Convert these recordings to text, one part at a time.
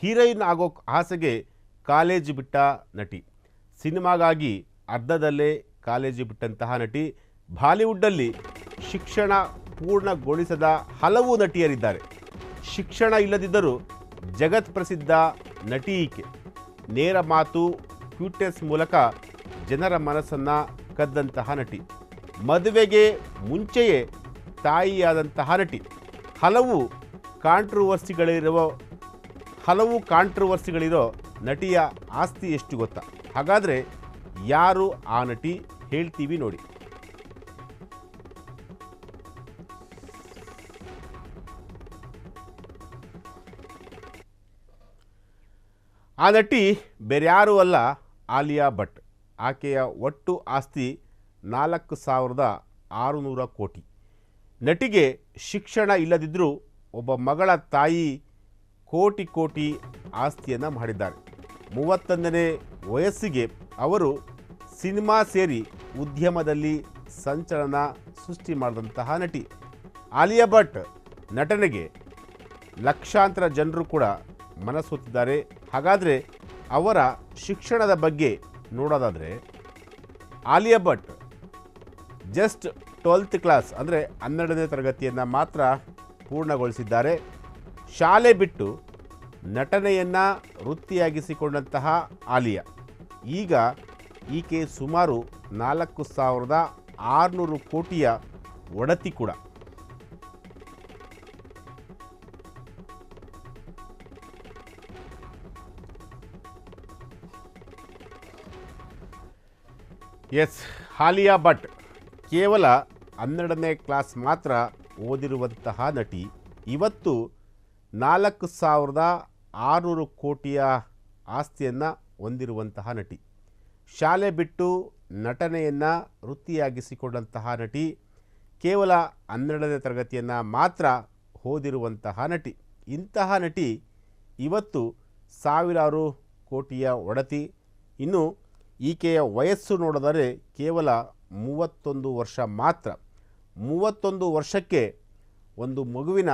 Heroine ಆಗೋ ಆಸೆಗೆ college ಬಿಟ್ಟ ನಟಿ. ಸಿನಿಮಾಗಾಗಿ ಅರ್ಧದಲ್ಲೇ ಕಾಲೇಜು ಬಿಟ್ಟಂತಹ ನಟಿ. ಬಾಲಿವುಡ್ಡಲ್ಲಿ ಶಿಕ್ಷಣ ಪೂರ್ಣಗೊಳಿಸದ ಹಲವು ನಟಿಯರಿದ್ದಾರೆ. ಶಿಕ್ಷಣ ಇಲ್ಲದಿದ್ದರೂ ಜಗತ್ ಪ್ರಸಿದ್ಧ ನಟಿ ಈಕೆ. ನೇರ ಮಾತು, ಕ್ಯೂಟ್ನೆಸ್ ಮೂಲಕ ಜನರ ಮನಸ್ಸನ್ನು ಕದ್ದಂತಹ ನಟಿ. ಮದುವೆಗೆ ಮುಂಚೆಯೇ ತಾಯಿಯಾದಂತಹ ನಟಿ. ಹಲವು ಕಾಂಟ್ರವರ್ಸಿಗಳಿರೋ ನಟಿಯ ಆಸ್ತಿ ಎಷ್ಟು ಗೊತ್ತಾ? ಹಾಗಾದರೆ ಯಾರು ಆ ನಟಿ ಹೇಳ್ತೀವಿ ನೋಡಿ. ಆ ನಟಿ ಬೇರ್ಯಾರೂ ಅಲ್ಲ, ಆಲಿಯಾ ಭಟ್. ಆಕೆಯ ಒಟ್ಟು ಆಸ್ತಿ 4,600 ಕೋಟಿ. ನಟಿಗೆ ಶಿಕ್ಷಣ ಇಲ್ಲದಿದ್ದರೂ ಒಬ್ಬ ಮಗಳ ತಾಯಿ ಕೋಟಿ ಕೋಟಿ ಆಸ್ತಿಯನ್ನು ಮಾಡಿದ್ದಾರೆ. 31ನೇ ವಯಸ್ಸಿಗೆ ಅವರು ಸಿನಿಮಾ ಸೇರಿ ಉದ್ಯಮದಲ್ಲಿ ಸಂಚಲನ ಸೃಷ್ಟಿ ಮಾಡಿದಂತಹ ನಟಿ. ಆಲಿಯಾ ಭಟ್ ನಟನೆಗೆ ಲಕ್ಷಾಂತರ ಜನರು ಕೂಡ ಮನಸೋತಿದ್ದಾರೆ. ಹಾಗಾದರೆ ಅವರ ಶಿಕ್ಷಣದ ಬಗ್ಗೆ ನೋಡೋದಾದರೆ, Alia Bhat just 12th class ಅಂದರೆ 12ನೇ ತರಗತಿಯನ್ನು ಮಾತ್ರ ಪೂರ್ಣಗೊಳಿಸಿದ್ದಾರೆ. ಶಾಲೆ ಬಿಟ್ಟು ನಟನೆಯನ್ನು ವೃತ್ತಿಯಾಗಿಸಿಕೊಂಡಂತಹ ಆಲಿಯಾ ಈಗ ಈಕೆ ಸುಮಾರು 4,600 ಕೋಟಿಯ ಒಡತಿ ಕೂಡ. ಎಸ್, ಆಲಿಯಾ ಭಟ್ ಕೇವಲ 12ನೇ ಕ್ಲಾಸ್ ಮಾತ್ರ ಓದಿರುವಂತಹ ನಟಿ. ಇವತ್ತು 4,600 ಕೋಟಿಯ ಆಸ್ತಿಯನ್ನು ಹೊಂದಿರುವಂತಹ ನಟಿ. ಶಾಲೆ ಬಿಟ್ಟು ನಟನೆಯನ್ನು ವೃತ್ತಿಯಾಗಿಸಿಕೊಂಡಂತಹ ನಟಿ. ಕೇವಲ 12ನೇ ತರಗತಿಯನ್ನು ಮಾತ್ರ ಓದಿರುವಂತಹ ನಟಿ. ಇಂತಹ ನಟಿ ಇವತ್ತು ಸಾವಿರಾರು ಕೋಟಿಯ ಒಡತಿ. ಇನ್ನು ಈಕೆಯ ವಯಸ್ಸು ನೋಡಿದರೆ ಕೇವಲ 31 ವರ್ಷ ಮಾತ್ರ. 31 ವರ್ಷಕ್ಕೆ ಒಂದು ಮಗುವಿನ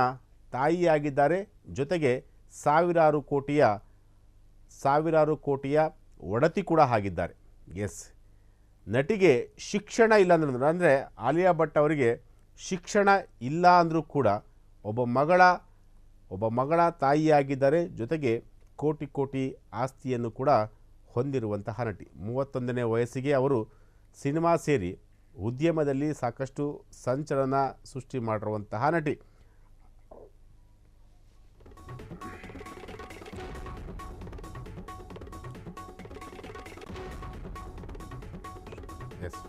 ತಾಯಿಯಾಗಿದ್ದಾರೆ. ಜೊತೆಗೆ ಸಾವಿರಾರು ಕೋಟಿಯ ಒಡತಿ ಕೂಡ ಆಗಿದ್ದಾರೆ. ಎಸ್, ನಟಿಗೆ ಶಿಕ್ಷಣ ಇಲ್ಲ ಅಂದರೆ ಆಲಿಯಾ ಭಟ್ ಅವರಿಗೆ ಶಿಕ್ಷಣ ಇಲ್ಲ ಅಂದರೂ ಕೂಡ ಒಬ್ಬ ಮಗಳ ತಾಯಿಯಾಗಿದ್ದಾರೆ. ಜೊತೆಗೆ ಕೋಟಿ ಕೋಟಿ ಆಸ್ತಿಯನ್ನು ಕೂಡ ಹೊಂದಿರುವಂತಹ ನಟಿ. 31ನೇ ವಯಸ್ಸಿಗೆ ಅವರು ಸಿನಿಮಾ ಸೇರಿ ಉದ್ಯಮದಲ್ಲಿ ಸಾಕಷ್ಟು ಸಂಚಲನ ಸೃಷ್ಟಿ ಮಾಡಿರುವಂತಹ ನಟಿ. ಎಸ್.